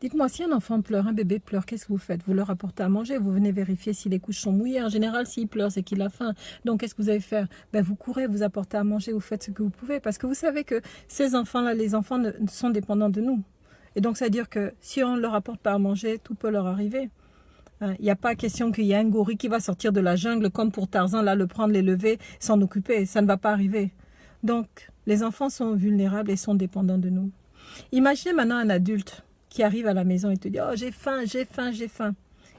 Dites-moi, si un enfant pleure, un bébé pleure, qu'est-ce que vous faites? Vous leur apportez à manger, vous venez vérifier si les couches sont mouillées. En général, s'il pleure, c'est qu'il a faim. Donc, qu'est-ce que vous allez faire? Ben, vous courez, vous apportez à manger, vous faites ce que vous pouvez. Parce que vous savez que ces enfants-là, les enfants sont dépendants de nous. Et donc, ça veut dire que si on ne leur apporte pas à manger, tout peut leur arriver. Il n'y a pas question qu'il y ait un gorille qui va sortir de la jungle, comme pour Tarzan, là, le prendre, l'élever, s'en occuper. Ça ne va pas arriver. Donc, les enfants sont vulnérables et sont dépendants de nous. Imaginez maintenant un adulte qui arrive à la maison et te dit « Oh, j'ai faim, j'ai faim, j'ai faim ».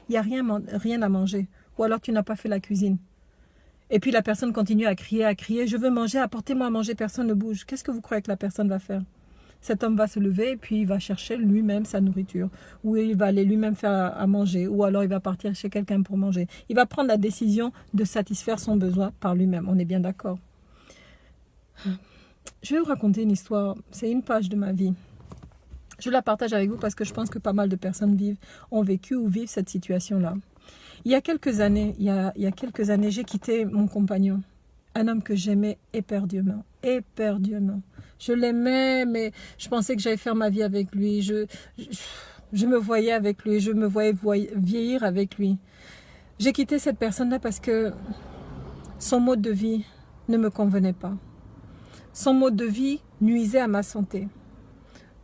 Il n'y a rien à manger. Ou alors tu n'as pas fait la cuisine. Et puis la personne continue à crier, « Je veux manger, apportez-moi à manger, personne ne bouge ». Qu'est-ce que vous croyez que la personne va faire? Cet homme va se lever et puis il va chercher lui-même sa nourriture. Ou il va aller lui-même faire à manger. Ou alors il va partir chez quelqu'un pour manger. Il va prendre la décision de satisfaire son besoin par lui-même. On est bien d'accord? Je vais vous raconter une histoire. C'est une page de ma vie. Je la partage avec vous parce que je pense que pas mal de personnes ont vécu ou vivent cette situation-là. Il y a quelques années, j'ai quitté mon compagnon. Un homme que j'aimais éperdument. Éperdument. Je l'aimais, mais je pensais que j'allais faire ma vie avec lui. Je me voyais avec lui. Je me voyais vieillir avec lui. J'ai quitté cette personne-là parce que son mode de vie ne me convenait pas. Son mode de vie nuisait à ma santé.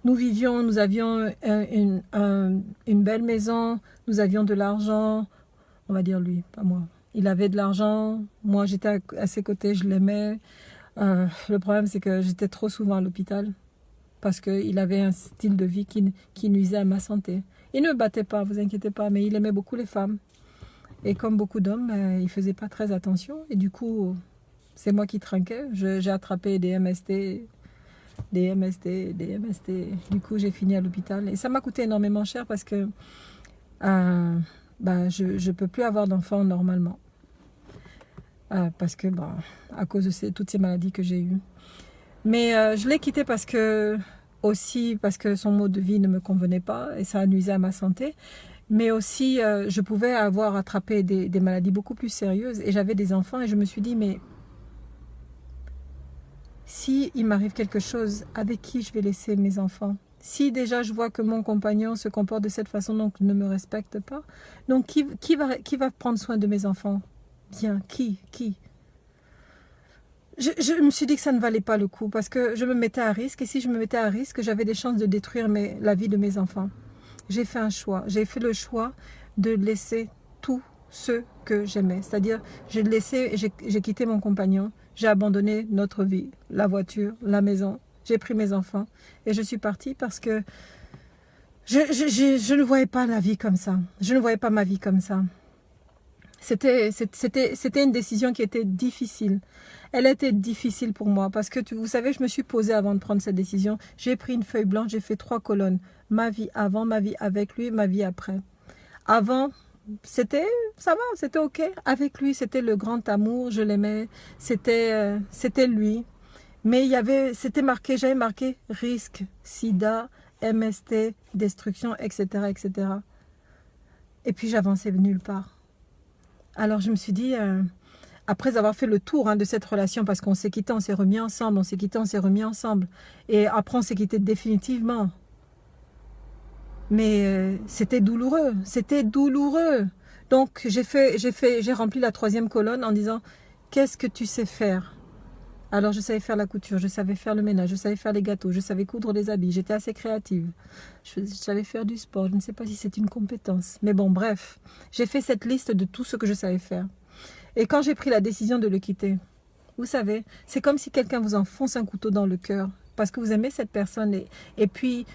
Nous avions une belle maison, nous avions de l'argent, on va dire lui, pas moi. Il avait de l'argent, moi j'étais à ses côtés, je l'aimais. Le problème c'est que j'étais trop souvent à l'hôpital parce qu'il avait un style de vie qui nuisait à ma santé. Il ne me battait pas, vous inquiétez pas, mais il aimait beaucoup les femmes. Et comme beaucoup d'hommes, il ne faisait pas très attention et du coup, c'est moi qui trinquais. J'ai attrapé des MST. Du coup, j'ai fini à l'hôpital. Et ça m'a coûté énormément cher parce que je ne peux plus avoir d'enfants normalement. Parce que, à cause de toutes ces maladies que j'ai eues. Mais je l'ai quitté parce que son mode de vie ne me convenait pas et ça nuisait à ma santé. Mais aussi, je pouvais avoir attrapé des maladies beaucoup plus sérieuses. Et j'avais des enfants et je me suis dit, mais si il m'arrive quelque chose, avec qui je vais laisser mes enfants? Si déjà je vois que mon compagnon se comporte de cette façon, donc ne me respecte pas, donc qui va prendre soin de mes enfants? Bien, qui? Je me suis dit que ça ne valait pas le coup parce que je me mettais à risque et si je me mettais à risque, j'avais des chances de détruire la vie de mes enfants. J'ai fait un choix. J'ai fait le choix de laisser tout ce que j'aimais. C'est-à-dire, j'ai quitté mon compagnon, j'ai abandonné notre vie, la voiture, la maison, j'ai pris mes enfants et je suis partie parce que je ne voyais pas la vie comme ça. Je ne voyais pas ma vie comme ça. C'était une décision qui était difficile. Elle était difficile pour moi parce que vous savez, je me suis posée avant de prendre cette décision. J'ai pris une feuille blanche, j'ai fait 3 colonnes. Ma vie avant, ma vie avec lui, ma vie après. Avant, ça va, c'était ok. Avec lui, c'était le grand amour, je l'aimais. C'était lui. Mais j'avais marqué risque, sida, MST, destruction, etc., etc. Et puis j'avançais nulle part. Alors je me suis dit, après avoir fait le tour de cette relation, parce qu'on s'est quitté, on s'est remis ensemble, et après on s'est quitté définitivement. Mais c'était douloureux. Donc j'ai rempli la 3e colonne en disant, qu'est-ce que tu sais faire? Alors je savais faire la couture, je savais faire le ménage, je savais faire les gâteaux, je savais coudre des habits, j'étais assez créative. Je savais faire du sport, je ne sais pas si c'est une compétence. Mais bon, bref, j'ai fait cette liste de tout ce que je savais faire. Et quand j'ai pris la décision de le quitter, vous savez, c'est comme si quelqu'un vous enfonce un couteau dans le cœur parce que vous aimez cette personne et puis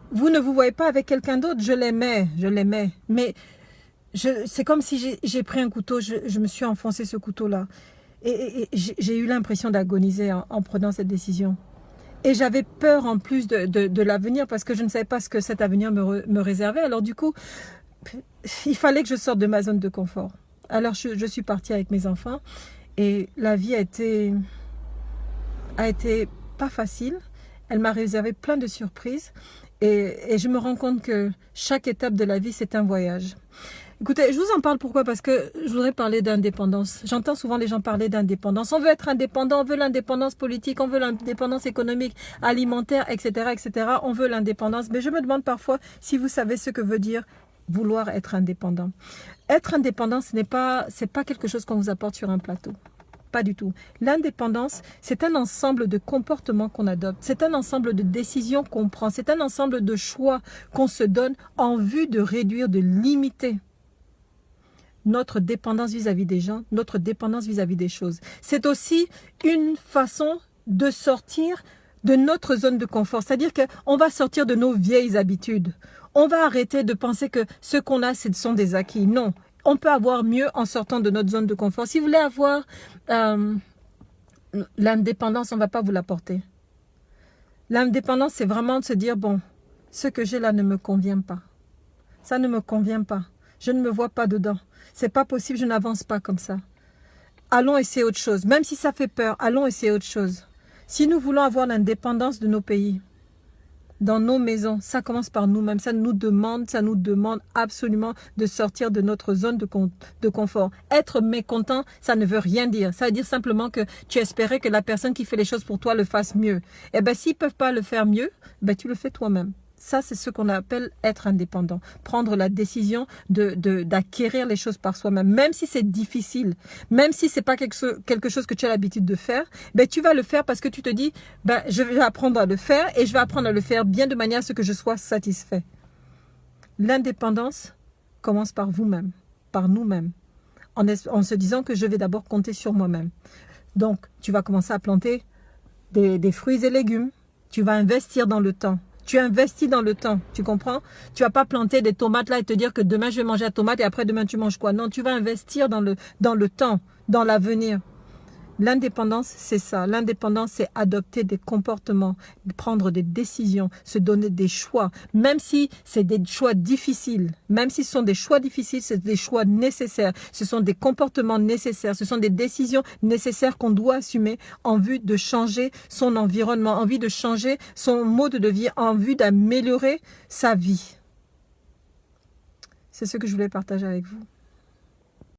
vous ne vous voyez pas avec quelqu'un d'autre. Je l'aimais, mais c'est comme si j'ai pris un couteau, je me suis enfoncé ce couteau-là. Et j'ai eu l'impression d'agoniser en prenant cette décision. Et j'avais peur en plus de l'avenir parce que je ne savais pas ce que cet avenir me réservait. Alors du coup, il fallait que je sorte de ma zone de confort. Alors je suis partie avec mes enfants et la vie a été pas facile. Elle m'a réservé plein de surprises et je me rends compte que chaque étape de la vie, c'est un voyage. Écoutez, je vous en parle pourquoi? Parce que je voudrais parler d'indépendance. J'entends souvent les gens parler d'indépendance. On veut être indépendant, on veut l'indépendance politique, on veut l'indépendance économique, alimentaire, etc., etc. On veut l'indépendance. Mais je me demande parfois si vous savez ce que veut dire vouloir être indépendant. Être indépendant, c'est pas quelque chose qu'on vous apporte sur un plateau. Pas du tout. L'indépendance, c'est un ensemble de comportements qu'on adopte. C'est un ensemble de décisions qu'on prend. C'est un ensemble de choix qu'on se donne en vue de réduire, de limiter notre dépendance vis-à-vis des gens, notre dépendance vis-à-vis des choses. C'est aussi une façon de sortir de notre zone de confort. C'est-à-dire qu'on va sortir de nos vieilles habitudes. On va arrêter de penser que ce qu'on a, ce sont des acquis. Non. On peut avoir mieux en sortant de notre zone de confort. Si vous voulez avoir l'indépendance, on ne va pas vous l'apporter. L'indépendance, c'est vraiment de se dire, bon, ce que j'ai là ne me convient pas. Ça ne me convient pas. Je ne me vois pas dedans. C'est pas possible, je n'avance pas comme ça. Allons essayer autre chose. Même si ça fait peur, allons essayer autre chose. Si nous voulons avoir l'indépendance de nos pays, dans nos maisons, ça commence par nous-mêmes. Ça nous demande absolument de sortir de notre zone de confort. Être mécontent, ça ne veut rien dire. Ça veut dire simplement que tu espérais que la personne qui fait les choses pour toi le fasse mieux. Eh bien, s'ils ne peuvent pas le faire mieux, ben, tu le fais toi-même. Ça, c'est ce qu'on appelle être indépendant. Prendre la décision d'acquérir les choses par soi-même. Même si c'est difficile, même si c'est pas quelque chose que tu as l'habitude de faire, ben, tu vas le faire parce que tu te dis, ben, je vais apprendre à le faire et je vais apprendre à le faire bien de manière à ce que je sois satisfait. L'indépendance commence par vous-même, par nous-mêmes, en se disant que je vais d'abord compter sur moi-même. Donc, tu vas commencer à planter des fruits et légumes. Tu vas investir dans le temps. Tu investis dans le temps, tu comprends? Tu vas pas planter des tomates là et te dire que demain je vais manger la tomate et après demain tu manges quoi? Non, tu vas investir dans le temps, dans l'avenir. L'indépendance, c'est ça. L'indépendance, c'est adopter des comportements, prendre des décisions, se donner des choix. Même si c'est des choix difficiles, même si ce sont des choix difficiles, c'est des choix nécessaires. Ce sont des comportements nécessaires. Ce sont des décisions nécessaires qu'on doit assumer en vue de changer son environnement, en vue de changer son mode de vie, en vue d'améliorer sa vie. C'est ce que je voulais partager avec vous.